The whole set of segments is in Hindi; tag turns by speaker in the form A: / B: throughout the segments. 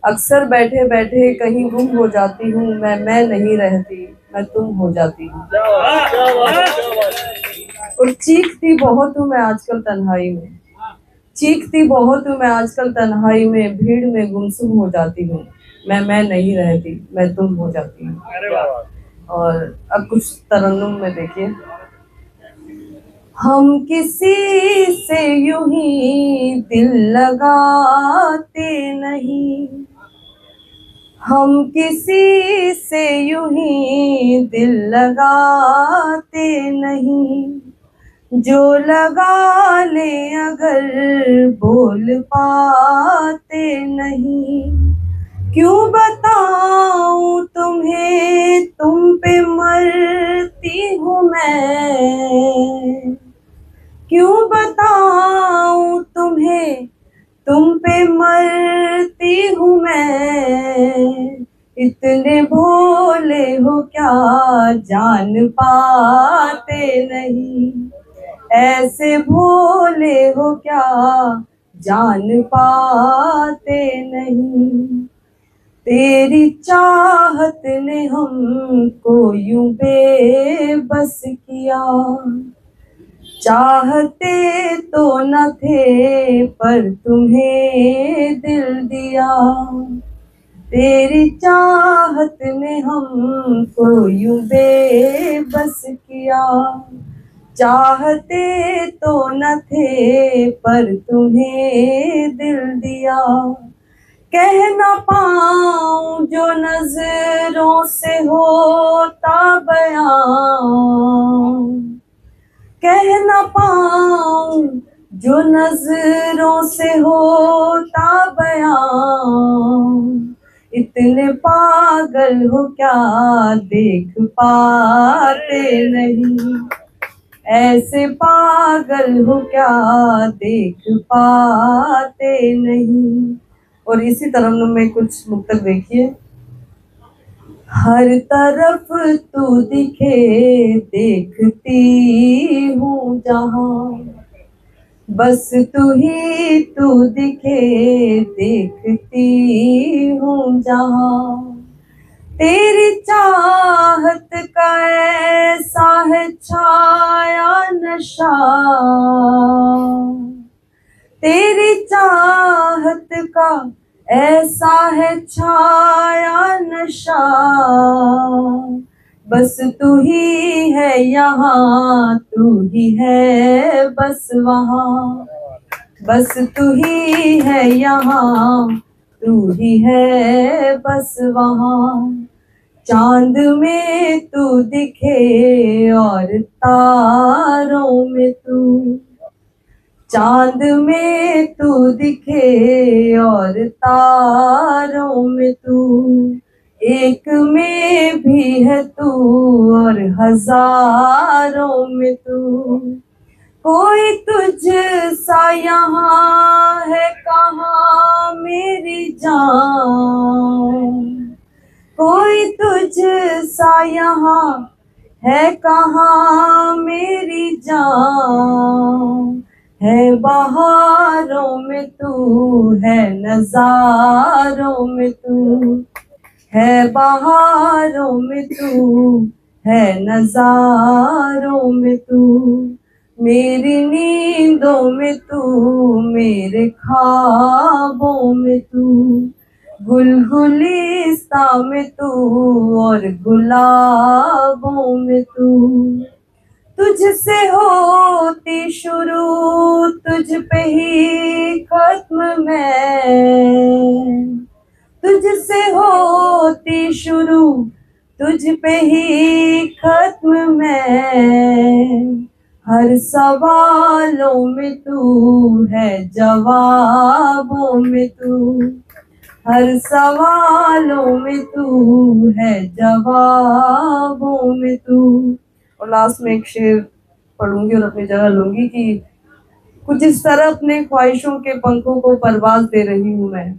A: अक्सर बैठे बैठे कहीं गुम हो जाती हूँ, मैं नहीं रहती, मैं तुम हो जाती हूँ। और चीखती बहुत हूँ मैं आजकल तन्हाई में, चीखती बहुत हूँ मैं आजकल तन्हाई में, भीड़ में गुमसुम हो जाती हूँ। मैं नहीं रहती, मैं तुम हो जाती हूँ। और अब कुछ तरन्नुम में देखिए। हम किसी से यूं ही दिल लगाते नहीं, हम किसी से यूं ही दिल लगाते नहीं, जो लगा ले अगर बोल पाते नहीं। क्यों बताऊं तुम्हें, तुम पे मरती हूँ मैं, क्यों बताऊं तुम्हें, तुम पे मरती हूँ मैं। इतने भोले हो क्या जान पाते नहीं, ऐसे भोले हो क्या जान पाते नहीं। तेरी चाहत ने हमको यूं बेबस किया, चाहते तो न थे पर तुम्हें दिल दिया। तेरी चाहत ने हमको यूं बेबस किया, चाहते तो न थे पर तुम्हें दिल दिया। कह ना पाऊं जो नजरों से होता बयां, कह ना पाऊं जो नजरों से होता बयां। इतने पागल हो क्या देख पाते नहीं, ऐसे पागल हो क्या देख पाते नहीं। और इसी तरह में कुछ मुक्तक देखिए। हर तरफ तू दिखे देखती हूँ जहाँ, बस तू दिखे देखती हूँ जहाँ। तेरी चाहत का ऐसा है छाया नशा, तेरी चाहत का ऐसा है छाया नशा। बस तू ही है यहाँ, तू ही है बस वहाँ, बस तू ही है यहाँ, तू ही है बस वहाँ। चांद में तू दिखे और तारों में तू, चांद में तू दिखे और तारों में तू, एक में भी है तू और हजारों में तू। कोई तुझ सा यहाँ है कहाँ मेरी जान, कोई तुझ सा यहाँ है कहाँ मेरी जान। है बहारों में तू, है नजारों में तू, है बहारों में तू, है नजारों में तू। मेरी नींदों में तू, मेरे ख्वाबों में तू, गुलगुलिस्ता में तू और गुलाबों में तू। तुझसे होती शुरू तुझ पे ही खत्म मैं, तुझसे होती शुरू तुझ पे ही खत्म मैं। हर सवालों में तू है जवाबों में तू, हर सवालों में तू है जवाबों में तू। और लास्ट में एक शेर पढ़ूंगी और अपनी जगह लूंगी कि कुछ इस तरह अपने ख्वाहिशों के पंखों को परवाज दे रही हूँ मैं,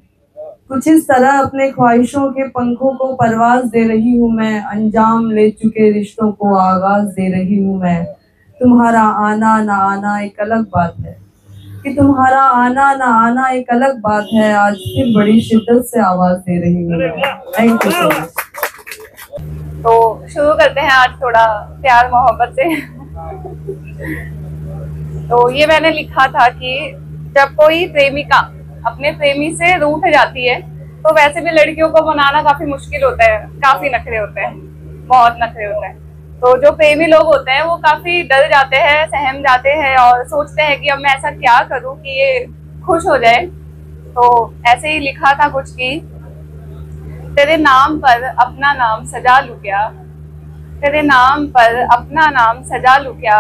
A: कुछ इस तरह अपने ख्वाहिशों के पंखों को परवाज दे रही हूँ मैं। अंजाम ले चुके रिश्तों को आगाज दे रही हूँ मैं। तुम्हारा आना ना आना एक अलग बात है, कि तुम्हारा आना ना आना एक अलग बात है, आज फिर बड़ी शिद्दत से आवाज दे रही हूँ। Thank you so much.
B: तो शुरू करते हैं आज थोड़ा प्यार मोहब्बत से। तो ये मैंने लिखा था कि जब कोई प्रेमिका अपने प्रेमी से रूठ जाती है तो वैसे भी लड़कियों को मनाना काफी मुश्किल होता है, काफी नखरे होते हैं, बहुत नखरे होते हैं। तो जो प्रेमी लोग होते हैं वो काफी डर जाते हैं, सहम जाते हैं और सोचते हैं कि अब मैं ऐसा क्या करूं कि ये खुश हो जाए। तो ऐसे ही लिखा था कुछ कि तेरे नाम पर अपना नाम सजा लूं क्या, तेरे नाम पर अपना नाम सजा लूं क्या,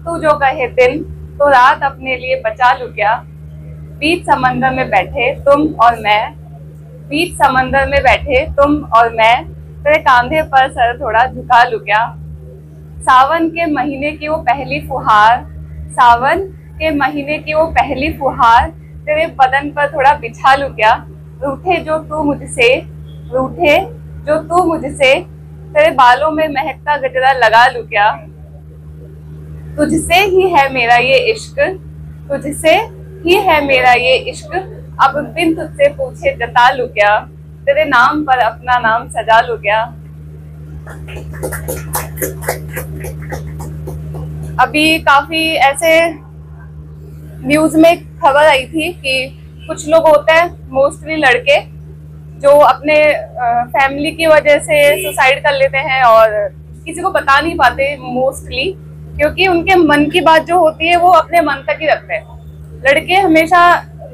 B: तू जो कहे दिन तो रात अपने लिए बचा लूं क्या। बीच समंदर में बैठे तुम और मैं, बीच समंदर में बैठे तुम और मैं, तेरे कांधे पर सर थोड़ा झुका लूं क्या। सावन के महीने की वो पहली फुहार, सावन के महीने की वो पहली फुहार, तेरे बदन पर थोड़ा बिछा लूं क्या। रूठे जो तू मुझसे, रूठे जो तू मुझसे, तेरे बालों में महकता गजरा लगा लूं क्या। तुझसे ही है मेरा ये इश्क, तुझसे ही है मेरा ये इश्क, अब बिन तुझसे पूछे जता लूं क्या। तेरे नाम पर अपना नाम सजा लूं क्या। अभी काफी ऐसे न्यूज में खबर आई थी कि कुछ लोग होते हैं, मोस्टली लड़के, जो अपने फैमिली की वजह से सुसाइड कर लेते हैं और किसी को बता नहीं पाते मोस्टली, क्योंकि उनके मन की बात जो होती है वो अपने मन तक ही रखते हैं। लड़के हमेशा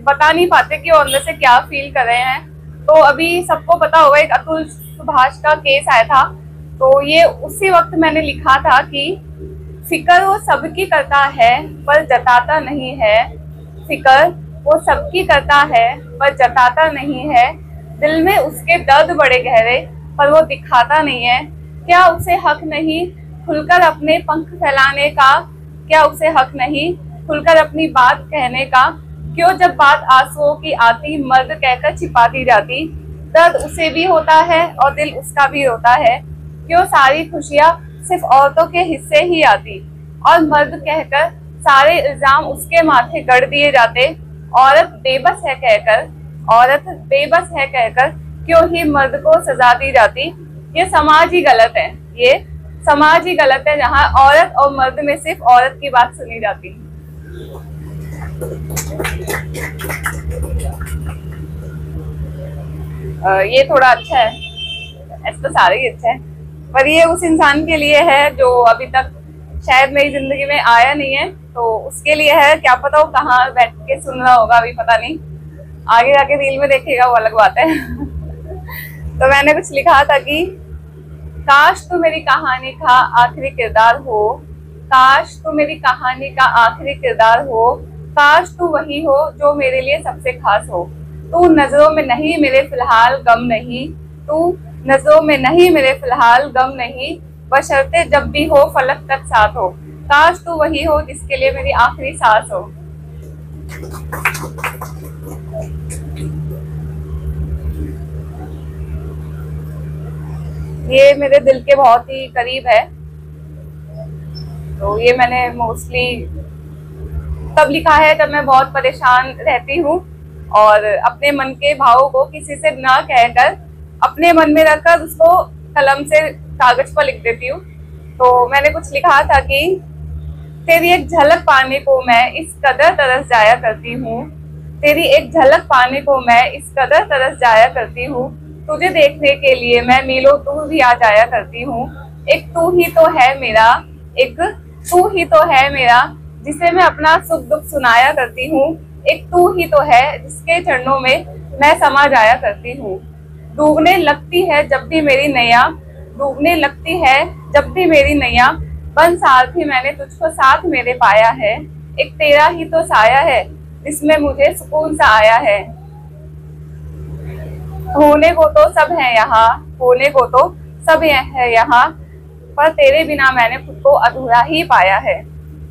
B: बता नहीं पाते कि वो अंदर से क्या फील कर रहे हैं। तो अभी सबको पता होगा एक अतुल सुभाष का केस आया था, तो ये उसी वक्त मैंने लिखा था कि फिकर वो सबकी करता है पर जताता नहीं है, फिकर वो सबकी करता है पर जताता नहीं है, दिल में उसके दर्द बड़े गहरे पर वो दिखाता नहीं है। क्या उसे हक नहीं खुलकर अपने पंख फैलाने का, क्या उसे हक नहीं खुलकर अपनी बात कहने का। क्यों जब बात आंसुओं की आती मर्द कहकर छिपाती जाती, दर्द उसे भी होता है और दिल उसका भी होता है। क्यों सारी खुशियां सिर्फ औरतों के हिस्से ही आती और मर्द कहकर सारे इल्जाम उसके माथे गड़ दिए जाते। औरत बेबस है कहकर, औरत बेबस है कहकर क्यों ही मर्द को सजा दी जाती। ये समाज ही गलत है, ये समाज ही गलत है जहाँ औरत और मर्द में सिर्फ औरत की बात सुनी जाती। ये थोड़ा अच्छा है, ऐसे तो सारे ही अच्छे हैं, पर ये उस इंसान के लिए है जो अभी तक शायद मेरी जिंदगी में आया नहीं है, तो उसके लिए है। क्या पता वो कहाँ बैठ के सुन रहा होगा, अभी पता नहीं, आगे जाके रील में देखेगा वो अलग बात है। तो मैंने कुछ लिखा था कि काश तू मेरी कहानी का आखिरी किरदार हो, काश तू मेरी कहानी का आखिरी किरदार हो, काश तू वही हो जो मेरे लिए सबसे खास हो। तू नजरों में नहीं मेरे फिलहाल गम नहीं, तू नजरों में नहीं मेरे फिलहाल गम नहीं, बशर्ते जब भी हो फलक तक साथ हो। काश तू वही हो जिसके लिए मेरी आखिरी सांस हो। ये मेरे दिल के बहुत ही करीब है, तो ये मैंने मोस्टली तब लिखा है जब मैं बहुत परेशान रहती हूँ और अपने मन के भावों को किसी से ना कहकर अपने मन में रखकर उसको कलम से कागज पर लिख देती हूँ। तो मैंने कुछ लिखा था कि तेरी एक झलक पाने को मैं इस कदर तरस जाया करती हूँ, तेरी एक झलक पाने को मैं इस कदर तरस जाया करती हूँ, तुझे देखने के लिए मैं मीलों दूर भी आ जाया करती हूँ। एक तू ही तो है मेरा, एक तू ही तो है मेरा, जिसे मैं अपना सुख दुख सुनाया करती हूँ। एक तू ही तो है जिसके चरणों में मैं समा जाया करती हूँ। डूबने लगती है जब भी मेरी नैया, डूबने लगती है जब भी मेरी नैया, बन सारथी मैंने तुझको साथ मेरे पाया है। एक तेरा ही तो साया है जिसमें मुझे सुकून सा आया है। होने को तो सब है यहाँ, होने को तो सब है यहाँ, पर तेरे बिना मैंने खुद को अधूरा ही पाया है।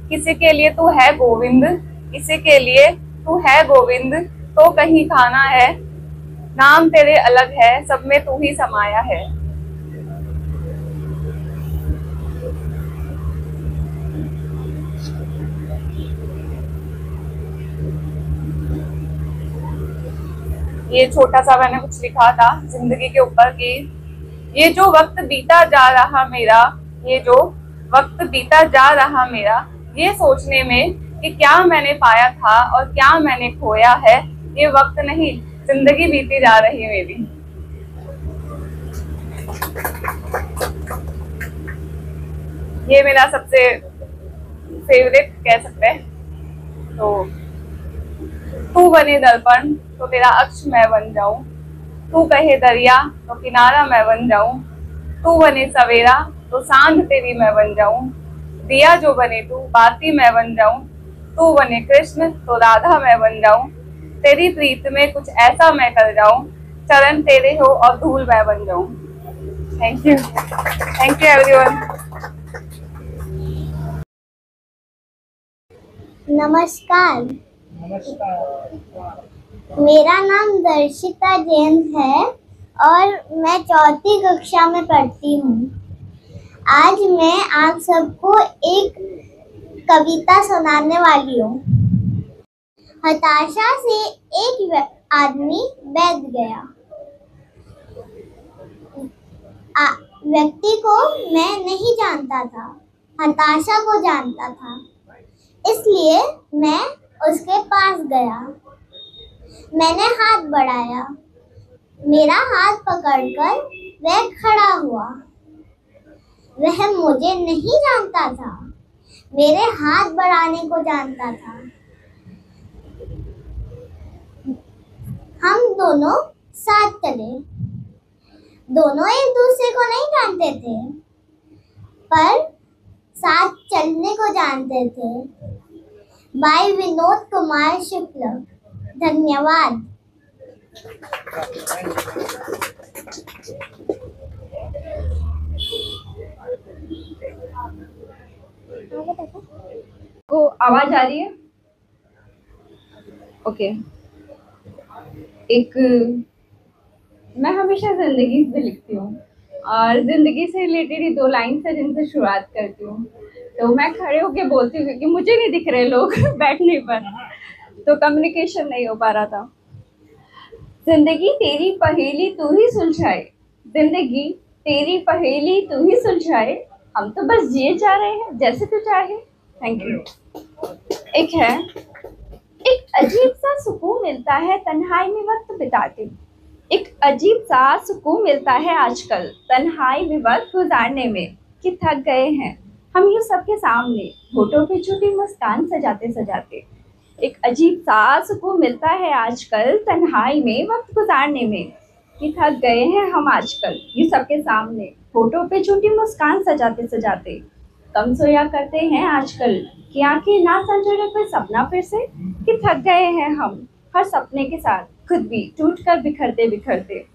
B: किसी के लिए तू है गोविंद, किसी के लिए तू है गोविंद, तो कहीं खाना है, नाम तेरे अलग है, सब में तू ही समाया है। ये छोटा सा मैंने कुछ लिखा था जिंदगी के ऊपर कि ये जो वक्त बीता जा रहा मेरा, ये जो वक्त बीता जा रहा मेरा, ये सोचने में कि क्या मैंने पाया था और क्या मैंने खोया है, ये वक्त नहीं जिंदगी बीती जा रही मेरी। ये मेरा सबसे फेवरेट कह सकते हैं। तो तू बने दर्पण तो तेरा अक्ष मैं बन जाऊं, तू कहे दरिया तो किनारा मैं बन जाऊं, तू बने सवेरा तो सांझ तेरी मैं बन जाऊं, दिया जो बने तू बाती मैं बन जाऊं, तू बने कृष्ण तो राधा मैं बन जाऊं, तेरी प्रीत में कुछ ऐसा मैं कर जाऊं, चरण तेरे हो और धूल मैं बन जाऊं। Thank you everyone.
C: नमस्कार। मेरा नाम दर्शिता जैन है और मैं 4वीं कक्षा में पढ़ती हूँ। आज मैं आप सबको एक कविता सुनाने वाली हूँ। हताशा से एक आदमी बैठ गया। व्यक्ति को मैं नहीं जानता था, हताशा को जानता था, इसलिए मैं उसके पास गया। मैंने हाथ बढ़ाया, मेरा हाथ पकड़कर वह खड़ा हुआ। वह मुझे नहीं जानता था, मेरे हाथ बढ़ाने को जानता था। हम दोनों साथ चले। दोनों एक दूसरे को नहीं जानते थे, पर साथ चलने को जानते थे। बाय विनोद कुमार शुक्ल। धन्यवाद।
D: को आवाज आ रही है? ओके। मैं हमेशा जिंदगी से लिखती हूँ और जिंदगी से रिलेटेड ही 2 लाइन है जिनसे शुरुआत करती हूँ। तो मैं खड़े होके बोलती हूँ क्योंकि मुझे नहीं दिख रहे लोग बैठने पर, तो कम्युनिकेशन नहीं हो पा रहा था। जिंदगी तेरी पहेली तू ही सुलझाए, जिंदगी तेरी पहेली तू ही सुलझाए, हम तो बस जिए जा रहे हैं जैसे तू चाहे। Thank you. एक है, एक अजीब सा सुकून मिलता है तन्हाई में वक्त बिताते, एक अजीब सा सुकून मिलता है आजकल तन्हाई में वक्त गुजारने में, कि थक गए हैं हम यूं सबके सामने होठों पे छोटी मुस्कान सजाते सजाते। एक अजीब सा सुकून मिलता है आजकल तन्हाई में वक्त गुजारने में, कि थक गए हैं हम आजकल यूं सबके सामने होठों पे छोटी मुस्कान सजाते सजाते। कम सोया करते हैं आजकल कि आंखें ना संजोए कोई सपना फिर से, कि थक गए हैं हम हर सपने के साथ खुद भी टूट कर बिखरते बिखरते।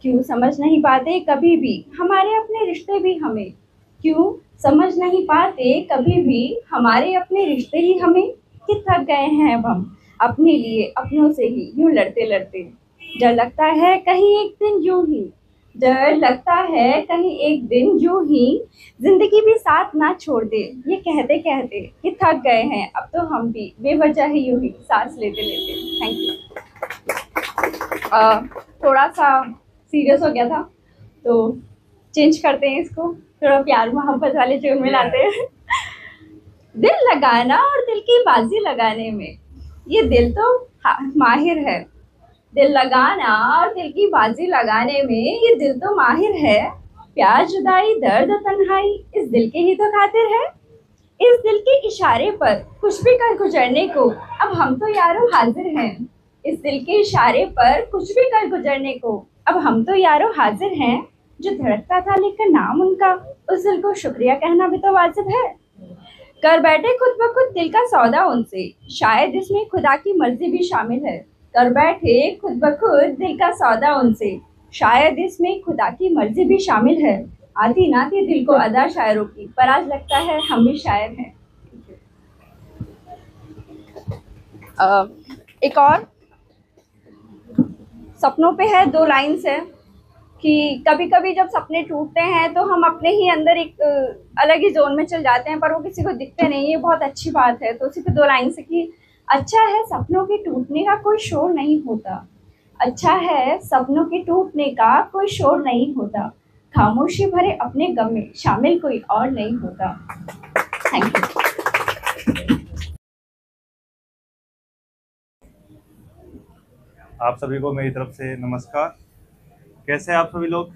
D: क्यों समझ नहीं पाते कभी भी हमारे अपने रिश्ते भी हमें, क्यों समझ नहीं पाते कभी भी हमारे अपने रिश्ते ही हमें, कि थक गए हैं अब हम अपने लिए अपनों से ही यूं लड़ते लड़ते। डर लगता है कहीं एक दिन यूं ही, डर लगता है कहीं एक दिन यूं ही जिंदगी भी साथ ना छोड़ दे, ये कहते कहते कि थक गए हैं अब तो हम भी बेवजह ही यूं ही सांस लेते लेते। Thank you. थोड़ा सा सीरियस हो गया था तो चेंज करते हैं इसको, थोड़ा प्यार मोहब्बत वाले ट्यून में लाते हैं। दिल लगाना और दिल की बाजी लगाने में ये दिल तो माहिर है, दिल लगाना और दिल की बाजी लगाने में ये दिल तो माहिर है, प्यार जुदाई दर्द तन्हाई इस दिल के ही तो खातिर है। इस दिल के इशारे पर कुछ भी कर गुजरने को अब हम तो यारों हाजिर हैं, इस दिल के इशारे पर कुछ भी कर गुजरने को अब हम तो यारों हाजिर हैं। जो धड़कता था लेकर नाम उनका उस दिल को शुक्रिया कहना भी तो वाजिब है। कर बैठे खुद ब खुद दिल का सौदा उनसे, शायद इसमें खुदा की मर्जी भी शामिल है। कर बैठे खुद ब खुद दिल का सौदा उनसे, शायद इसमें खुदा की मर्जी भी शामिल है। आती ना थी दिल को अदा शायरों की, पर आज लगता है हम भी शायर हैं। एक और सपनों पे है, 2 लाइन्स है कि कभी कभी जब सपने टूटते हैं तो हम अपने ही अंदर एक अलग ही जोन में चल जाते हैं, पर वो किसी को दिखते नहीं, ये बहुत अच्छी बात है। तो उसी पे 2 लाइन से कि अच्छा है सपनों के टूटने का कोई शोर नहीं होता, अच्छा है सपनों के टूटने का कोई शोर नहीं होता, खामोशी भरे अपने गम में शामिल कोई और नहीं होता। Thank you.
E: आप सभी को मेरी तरफ से नमस्कार। कैसे हैं आप सभी लोग?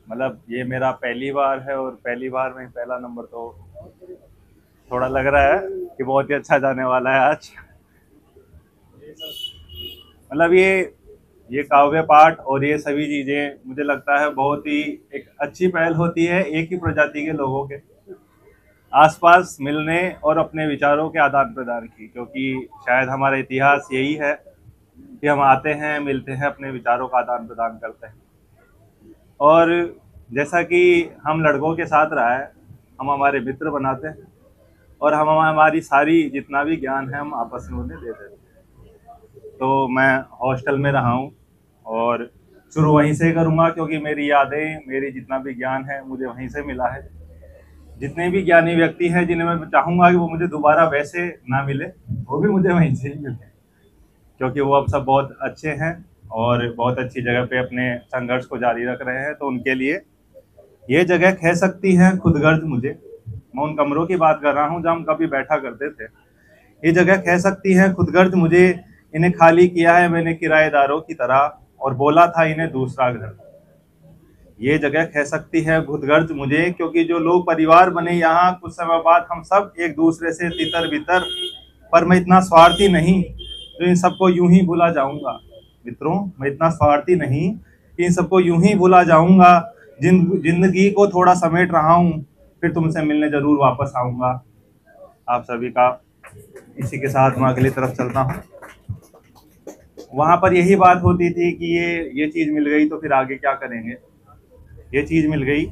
E: मतलब ये मेरा पहली बार है और पहली बार में पहला नंबर, तो थोड़ा लग रहा है कि बहुत ही अच्छा जाने वाला है आज। मतलब ये काव्य पाठ और ये सभी चीज़ें मुझे लगता है बहुत ही एक अच्छी पहल होती है एक ही प्रजाति के लोगों के आसपास मिलने और अपने विचारों के आदान प्रदान की, क्योंकि शायद हमारा इतिहास यही है कि हम आते हैं, मिलते हैं, अपने विचारों का आदान प्रदान करते हैं। और जैसा कि हम लड़कों के साथ रहा है, हम हमारे मित्र बनाते हैं और हम हमारी सारी जितना भी ज्ञान है हम आपस में उन्हें दे देते हैं। तो मैं हॉस्टल में रहा हूँ और शुरू वहीं से करूँगा, क्योंकि मेरी यादें, मेरी जितना भी ज्ञान है मुझे वहीं से मिला है। जितने भी ज्ञानी व्यक्ति हैं जिन्हें मैं चाहूँगा कि वो मुझे दोबारा वैसे ना मिले, वो भी मुझे वहीं से ही मिले, क्योंकि वो अब सब बहुत अच्छे हैं और बहुत अच्छी जगह पे अपने संघर्ष को जारी रख रहे हैं। तो उनके लिए ये जगह कह सकती है खुदगर्ज मुझे, मैं उन कमरों की बात कर रहा हूँ जहाँ हम कभी बैठा करते थे। ये जगह कह सकती है खुदगर्ज मुझे, इन्हें खाली किया है मैंने किराएदारों की तरह और बोला था इन्हें दूसरा घर। ये जगह कह सकती है खुदगर्ज मुझे, क्योंकि जो लोग परिवार बने यहाँ, कुछ समय बाद हम सब एक दूसरे से तितर बितर, पर मैं इतना स्वार्थी नहीं तो इन सबको यूं ही भुला जाऊंगा। मित्रों, मैं इतना स्वार्थी नहीं कि इन सबको यूं ही भुला जाऊंगा। जिंदगी को थोड़ा समेट रहा हूँ, फिर तुमसे मिलने जरूर वापस आऊंगा। आप सभी का इसी के साथ मैं अगली तरफ चलता हूँ। वहां पर यही बात होती थी कि ये चीज मिल गई तो फिर आगे क्या करेंगे, ये चीज मिल गई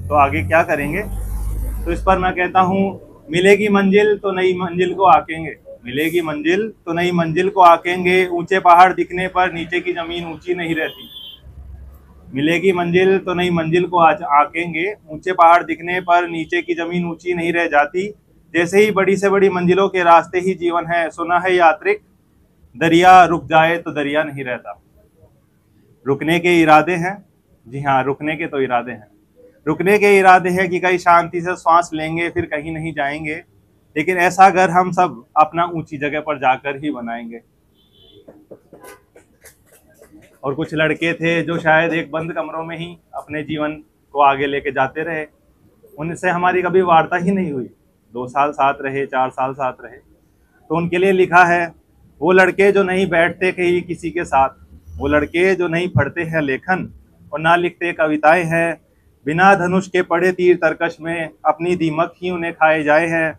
E: तो आगे क्या करेंगे। तो इस पर मैं कहता हूँ, मिलेगी मंजिल तो नई मंजिल को आकेंगे, मिलेगी मंजिल तो नई मंजिल को आकेंगे, ऊंचे पहाड़ दिखने पर नीचे की जमीन ऊंची नहीं रहती। मिलेगी मंजिल तो नई मंजिल को आकेंगे, ऊंचे पहाड़ दिखने पर नीचे की जमीन ऊंची नहीं रह जाती। जैसे ही बड़ी से बड़ी मंजिलों के रास्ते ही जीवन है, सुना है यात्रिक, दरिया रुक जाए तो दरिया नहीं रहता। रुकने के इरादे हैं, जी हाँ, रुकने के तो इरादे हैं। रुकने के इरादे हैं कि कहीं शांति से श्वास लेंगे, फिर कहीं नहीं जाएंगे, लेकिन ऐसा घर हम सब अपना ऊंची जगह पर जाकर ही बनाएंगे। और कुछ लड़के थे जो शायद एक बंद कमरों में ही अपने जीवन को आगे लेके जाते रहे, उनसे हमारी कभी वार्ता ही नहीं हुई। 2 साल साथ रहे, 4 साल साथ रहे। तो उनके लिए लिखा है, वो लड़के जो नहीं बैठते कहीं किसी के साथ, वो लड़के जो नहीं पढ़ते हैं लेखन और ना लिखते कविताएं हैं, बिना धनुष के पड़े तीर तरकश में अपनी दीमक ही उन्हें खाए जाए हैं।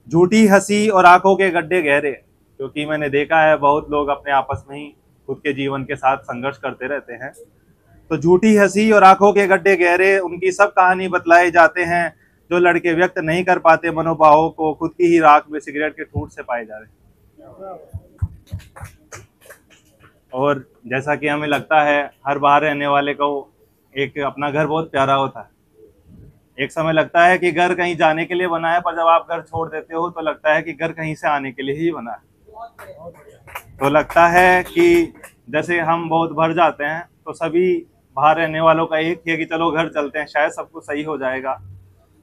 E: झूठी हंसी और आंखों के गड्ढे गहरे, क्योंकि मैंने देखा है बहुत लोग अपने आपस में ही खुद के जीवन के साथ संघर्ष करते रहते हैं। तो झूठी हंसी और आंखों के गड्ढे गहरे, उनकी सब कहानी बतलाए जाते हैं, जो लड़के व्यक्त नहीं कर पाते मनोभावों को, खुद की ही राख में सिगरेट के ठूंठ से पाए जा रहे हैं। और जैसा कि हमें लगता है हर बाहर रहने वाले को एक अपना घर बहुत प्यारा होता है। एक समय लगता है कि घर कहीं जाने के लिए बना है, पर जब आप घर छोड़ देते हो तो लगता है कि घर कहीं से आने के लिए ही बना है। तो लगता है कि जैसे हम बहुत भर जाते हैं तो सभी बाहर रहने वालों का एक ही है कि चलो घर चलते हैं, शायद सब कुछ सही हो जाएगा।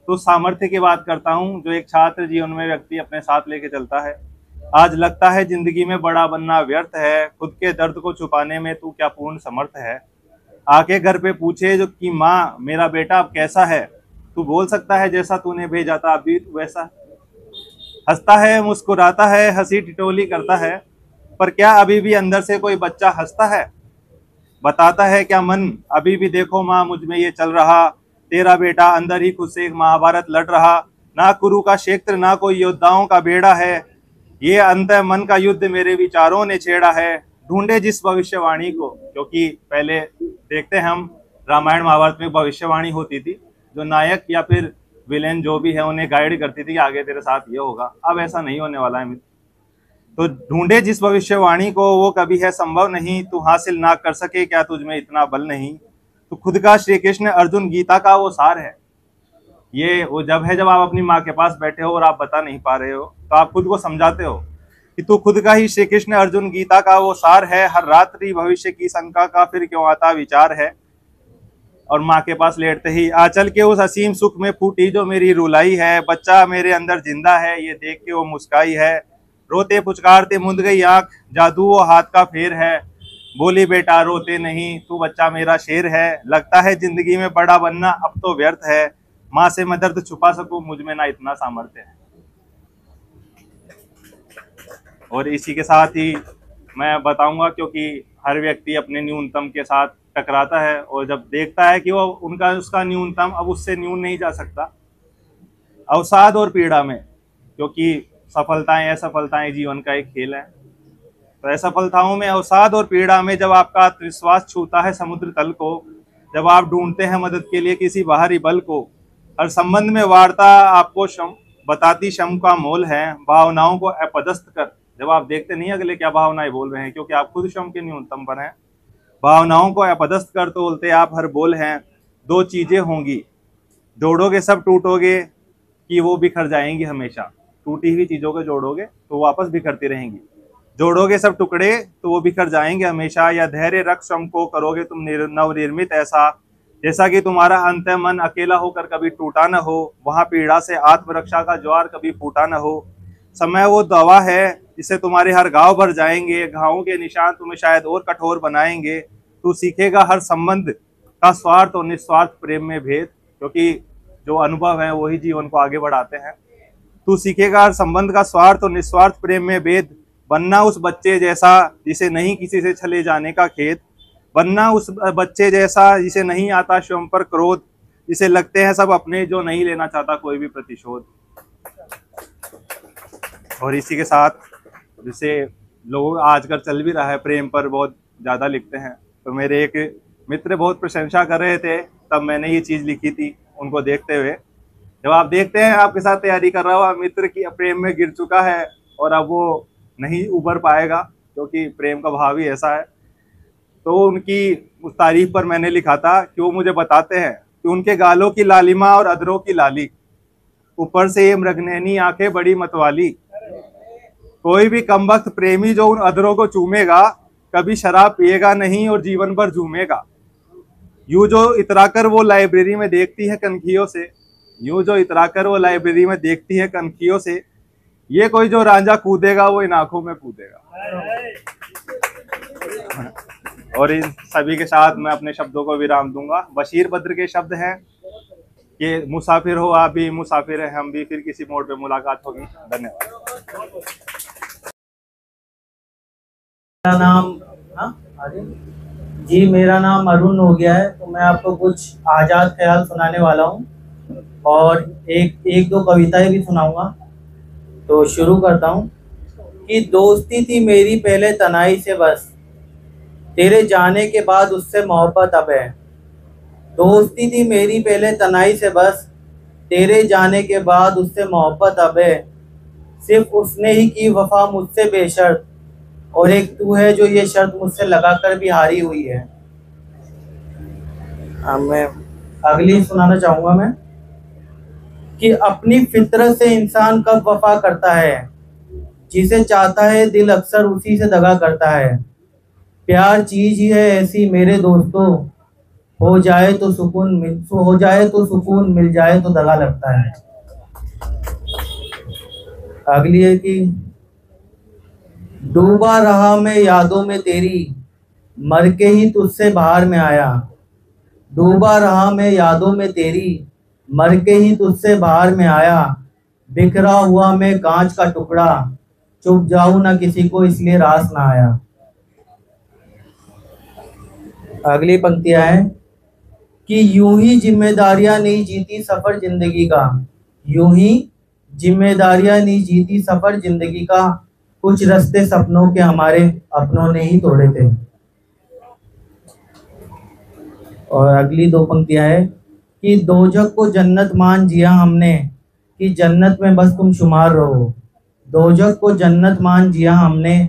E: तो सामर्थ्य की बात करता हूँ जो एक छात्र जीवन में व्यक्ति अपने साथ लेके चलता है। आज लगता है जिंदगी में बड़ा बनना व्यर्थ है, खुद के दर्द को छुपाने में तू क्या पूर्ण समर्थ है। आके घर पे पूछे जो कि माँ मेरा बेटा अब कैसा है, तू बोल सकता है जैसा तूने भेजा था अभी वैसा। हंसता है, मुस्कुराता है, हंसी टिटोली करता है, पर क्या अभी भी अंदर से कोई बच्चा हंसता है। बताता है क्या मन अभी भी, देखो माँ मुझ में ये चल रहा, तेरा बेटा अंदर ही खुद से एक महाभारत लड़ रहा। ना कुरु का क्षेत्र ना कोई योद्धाओं का बेड़ा है, ये अंत मन का युद्ध मेरे विचारों ने छेड़ा है। ढूंढे जिस भविष्यवाणी को, क्योंकि पहले देखते हैं हम रामायण महाभारत में भविष्यवाणी होती थी, जो नायक या फिर विलेन जो भी है उन्हें गाइड करती थी कि आगे तेरे साथ ये होगा। अब ऐसा नहीं होने वाला है मित्र। तो ढूंढे जिस भविष्यवाणी को, वो कभी है संभव नहीं, तू हासिल ना कर सके क्या तुझमें इतना बल नहीं। तो खुद का श्री कृष्ण अर्जुन गीता का वो सार है। ये वो जब आप अपनी माँ के पास बैठे हो और आप बता नहीं पा रहे हो तो आप खुद को समझाते हो कि तू खुद का ही श्री कृष्ण अर्जुन गीता का वो सार है, हर रात्रि भविष्य की शंका का फिर क्यों आता विचार है। और माँ के पास लेटते ही आंचल के उस असीम सुख में फूटी जो मेरी रुलाई है, बच्चा मेरे अंदर जिंदा है ये देख के वो मुस्काई है। रोते पुचकारते मुंद गई आंख, जादू वो हाथ का फेर है, बोली बेटा रोते नहीं तू बच्चा मेरा शेर है। लगता है जिंदगी में बड़ा बनना अब तो व्यर्थ है, माँ से मैं दर्द छुपा सकूं मुझ में ना इतना सामर्थ्य है। और इसी के साथ ही मैं बताऊंगा, क्योंकि हर व्यक्ति अपने न्यूनतम के साथ टकराता है और जब देखता है कि वो उसका न्यूनतम अब उससे न्यून नहीं जा सकता, अवसाद और पीड़ा में, क्योंकि सफलताएं असफलताएं जीवन का एक खेल है। तो असफलताओं में, अवसाद और पीड़ा में जब आपका आत्मविश्वास छूता है समुद्र तल को, जब आप ढूंढते हैं मदद के लिए किसी बाहरी बल को, हर संबंध में वार्ता आपको बताती क्षम का मोल है। भावनाओं को अपदस्थ कर, जब आप देखते नहीं अगले क्या भावनाएं बोल रहे हैं, क्योंकि आप खुद क्षम के न्यूनतम पर हैं, भावनाओं को अपदस्थ कर तोलते आप हर बोल हैं। दो चीजें होंगी, जोड़ोगे सब टूटोगे कि वो बिखर जाएंगी हमेशा। टूटी हुई चीजों को जोड़ोगे तो वापस बिखरती रहेंगी, जोड़ोगे सब टुकड़े तो वो बिखर जाएंगे हमेशा। या धैर्य रख श्रम को करोगे तुम नवनिर्मित ऐसा, जैसा कि तुम्हारा अंत मन अकेला होकर कभी टूटा न हो, वहां पीड़ा से आत्मरक्षा का ज्वार कभी फूटा न हो। समय वो दवा है जिससे तुम्हारे हर घाव भर जाएंगे, घावों के निशान तुम्हें शायद और कठोर बनाएंगे। तू सीखेगा हर संबंध का स्वार्थ और निस्वार्थ प्रेम में भेद, क्योंकि जो अनुभव है वही जीवन को आगे बढ़ाते हैं। तू सीखेगा हर संबंध का स्वार्थ और निस्वार्थ प्रेम में भेद, बनना उस बच्चे जैसा जिसे नहीं किसी से छले जाने का खेद, बनना उस बच्चे जैसा जिसे नहीं आता स्वयं पर क्रोध, जिसे लगते हैं सब अपने जो नहीं लेना चाहता कोई भी प्रतिशोध। और इसी के साथ जिसे लोग आजकल चल भी रहा है, प्रेम पर बहुत ज़्यादा लिखते हैं, तो मेरे एक मित्र बहुत प्रशंसा कर रहे थे, तब मैंने ये चीज़ लिखी थी उनको देखते हुए। जब आप देखते हैं आपके साथ तैयारी कर रहा हुआ मित्र की प्रेम में गिर चुका है और अब वो नहीं उभर पाएगा, क्योंकि प्रेम का भाव ही ऐसा है, तो उनकी उस तारीफ पर मैंने लिखा था कि वो मुझे बताते हैं कि उनके गालों की लालिमा और अधरों की लाली, ऊपर से ये मृगनैनी आंखें बड़ी मतवाली, कोई भी कमबख्त प्रेमी जो उन अधरों को चूमेगा कभी शराब पिएगा नहीं और जीवन भर झूमेगा। यूं जो इतराकर वो लाइब्रेरी में देखती है कनखियों से, यूं जो इतराकर वो लाइब्रेरी में देखती है कनखियों से, ये कोई जो रांझा कूदेगा वो इन आंखों में कूदेगा। और इन सभी के साथ मैं अपने शब्दों को विराम दूंगा। बशीर बद्र के शब्द हैं कि मुसाफिर हो आप भी, मुसाफिर है हम भी, फिर किसी मोड़ पे मुलाकात होगी। धन्यवाद।
F: मेरा नाम जी मेरा नाम अरुण हो गया है, तो मैं आपको कुछ आज़ाद ख्याल सुनाने वाला हूँ और एक दो कविताएं भी सुनाऊंगा। तो शुरू करता हूँ कि दोस्ती थी मेरी पहले तनाई से, बस तेरे जाने के बाद उससे मोहब्बत अब है। दोस्ती थी मेरी पहले तनाई से, बस तेरे जाने के बाद उससे मोहब्बत अब है। सिर्फ उसने ही की वफा मुझसे बेशर्त, और एक तू है जो ये शर्त मुझसे लगाकर भी हारी हुई है। मैं अगली सुनाना चाहूँगा मैं कि अपनी फितरत से इंसान कब वफा करता है, जिसे चाहता है दिल अक्सर उसी से दगा करता है। प्यार चीज ही है ऐसी मेरे दोस्तों, हो जाए तो सुकून मिल जाए तो दगा लगता है। अगली है कि डूबा रहा मैं यादों में तेरी, मर के ही तुझसे बाहर में आया। डूबा रहा मैं यादों में तेरी, मर के ही तुझसे बाहर में आया। बिखरा हुआ मैं कांच का टुकड़ा, चुप जाऊं ना किसी को इसलिए रास ना आया। अगली पंक्तियां हैं कि यूं ही जिम्मेदारियां नहीं जीती सफर जिंदगी का, यूं ही जिम्मेदारियां नहीं जीती सफर जिंदगी का। कुछ रास्ते सपनों के हमारे अपनों ने ही तोड़े थे। और अगली दो पंक्तियां हैं कि दोजख को जन्नत मान जिया हमने, कि जन्नत में बस तुम शुमार रहो। दोजख को जन्नत मान जिया हमने,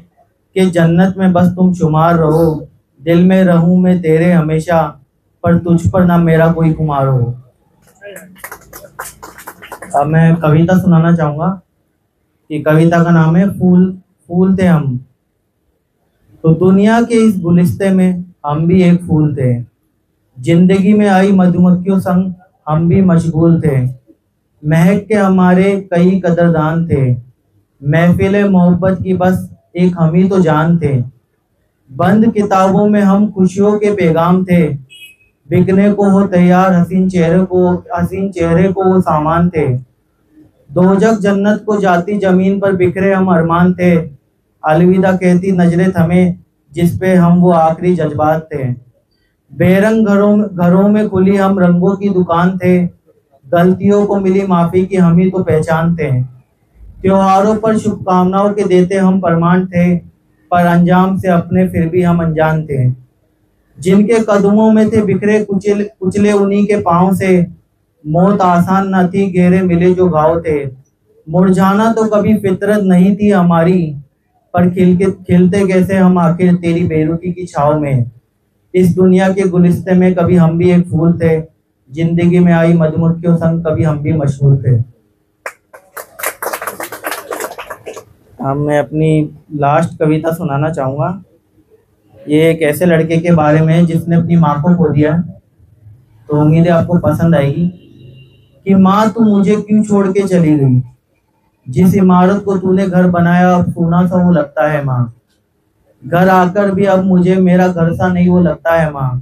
F: कि जन्नत में बस तुम शुमार रहो। दिल में रहूं मैं तेरे हमेशा, पर तुझ पर ना मेरा कोई खुमार हो। अब मैं कविता सुनाना चाहूँगा कि कविता का नाम है फूल थे हम, तो दुनिया के इस गुलिस्ते में हम भी एक फूल थे। जिंदगी में आई मधुमक्खियों संग हम भी मशगूल थे। महक के हमारे कई कदरदान थे। महफिल मोहब्बत की बस एक हम ही तो जान थे। बंद किताबों में हम खुशियों के पैगाम थे। बिकने को हो तैयार हसीन चेहरे को वो सामान थे। दोजख जन्नत को जाती जमीन पर बिखरे हम अरमान थे। अलविदा कहती नजरें थमे जिस पे हम वो आखिरी जज्बात थे। बेरंग घरों में खुली हम रंगों की दुकान थे। गलतियों को मिली माफी की हम ही तो पहचान थे। त्योहारों पर शुभकामनाओं के देते हम प्रमाण थे, पर अंजाम से अपने फिर भी हम अनजान थे। जिनके कदमों में थे बिखरे कुचले उन्हीं के पाँव से। मौत आसान न थी, गहरे मिले जो घाव थे। मुरझाना तो कभी फितरत नहीं थी हमारी, पर खिलते कैसे हम आखिर तेरी बेरुखी की छाव में। इस दुनिया के गुलिस्ते में कभी हम भी एक फूल थे। जिंदगी में आई मधुमक्खियों संग कभी हम भी मशहूर थे। अब मैं अपनी लास्ट कविता सुनाना चाहूँगा। ये एक ऐसे लड़के के बारे में जिसने अपनी माँ को खो दिया, तो उम्मीद है आपको पसंद आएगी। कि माँ तू मुझे क्यों छोड़ के चली गई, जिस इमारत को तूने घर बनाया अब सूना सा वो लगता है माँ। घर आकर भी अब मुझे मेरा घर सा नहीं वो लगता है माँ।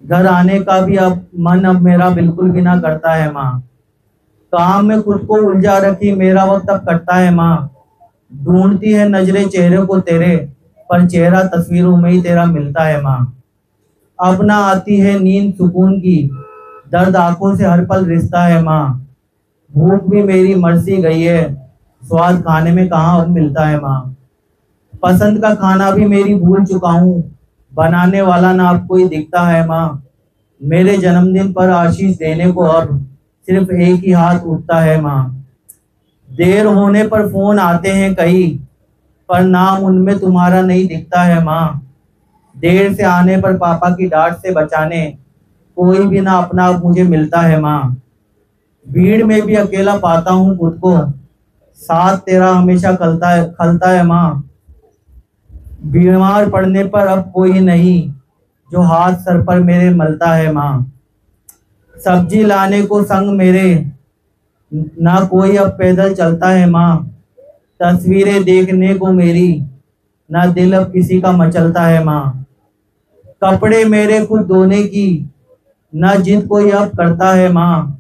F: घर आने का भी अब मेरा बिल्कुल भी ना करता है माँ। काम में खुद को उलझा रखी मेरा वक्त अब कटता है माँ। ढूंढती है नजरें चेहरे को तेरे, पर चेहरा तस्वीरों में ही तेरा मिलता है माँ। अब ना आती है नींद सुकून की, दर्द आंखों से हर पल रिश्ता है माँ। भूख भी मेरी मरसी गई है, स्वाद खाने में कहाँ अब मिलता है माँ। पसंद का खाना भी मेरी भूल चुका हूँ, बनाने वाला ना अब कोई दिखता है माँ। मेरे जन्मदिन पर आशीष देने को अब सिर्फ एक ही हाथ उठता है माँ। देर होने पर फोन आते हैं कई, पर नाम उनमें तुम्हारा नहीं दिखता है माँ। देर से आने पर पापा की डांट से बचाने कोई भी ना अपना अब मुझे मिलता है माँ। भीड़ में भी अकेला पाता हूँ खुद को, साथ तेरा हमेशा खलता है माँ। बीमार पड़ने पर अब कोई नहीं जो हाथ सर पर मेरे मलता है माँ। सब्जी लाने को संग मेरे ना कोई अब पैदल चलता है माँ। तस्वीरें देखने को मेरी ना दिल अब किसी का मचलता है माँ। कपड़े मेरे खुद धोने की ना जिद कोई अब करता है माँ।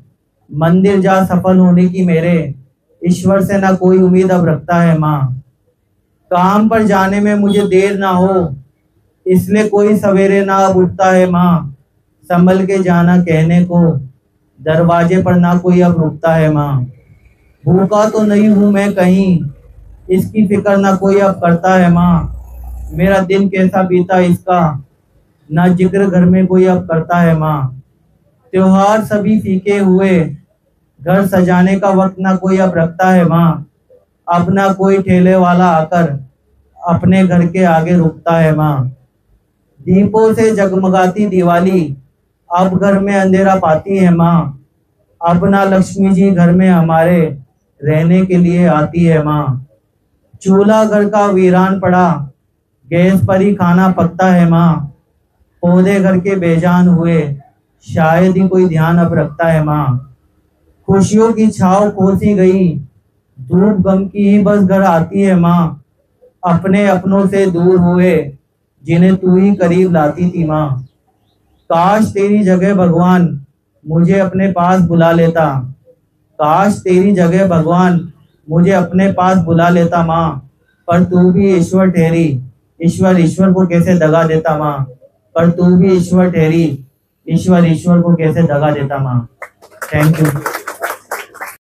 F: मंदिर जा सफल होने की मेरे ईश्वर से ना कोई उम्मीद अब रखता है माँ। काम पर जाने में मुझे देर ना हो, इसलिए कोई सवेरे ना अब उठता है माँ। संभल के जाना कहने को दरवाजे पर ना कोई अब रुकता है माँ। भूखा तो नहीं हूँ मैं कहीं, इसकी फिक्र ना कोई अब करता है माँ। मेरा दिन कैसा बीता इसका ना जिक्र घर में कोई अब करता है माँ। त्योहार सभी फीके हुए, घर सजाने का वक्त ना कोई अब रखता है माँ। अपना कोई ठेले वाला आकर अपने घर के आगे रुकता है माँ। दीपों से जगमगाती दिवाली अब घर में अंधेरा पाती है माँ। अपना लक्ष्मी जी घर में हमारे रहने के लिए आती है माँ। चूल्हा घर का वीरान पड़ा, गैस पर ही खाना पकता है माँ। पौधे घर के बेजान हुए, शायद ही कोई ध्यान अब रखता है माँ। खुशियों की छाव खोसी गई, धूप गम की ही बस घर आती है माँ। अपने अपनों से दूर हुए जिन्हें तू ही करीब लाती थी माँ। काश तेरी जगह भगवान मुझे अपने पास बुला लेता। काश तेरी जगह भगवान मुझे अपने पास बुला लेता माँ। पर तू भी ईश्वर ठहरी, ईश्वर को कैसे दगा देता माँ। पर तू भी ईश्वर ठहरी, ईश्वर को कैसे दगा देता माँ। Thank you.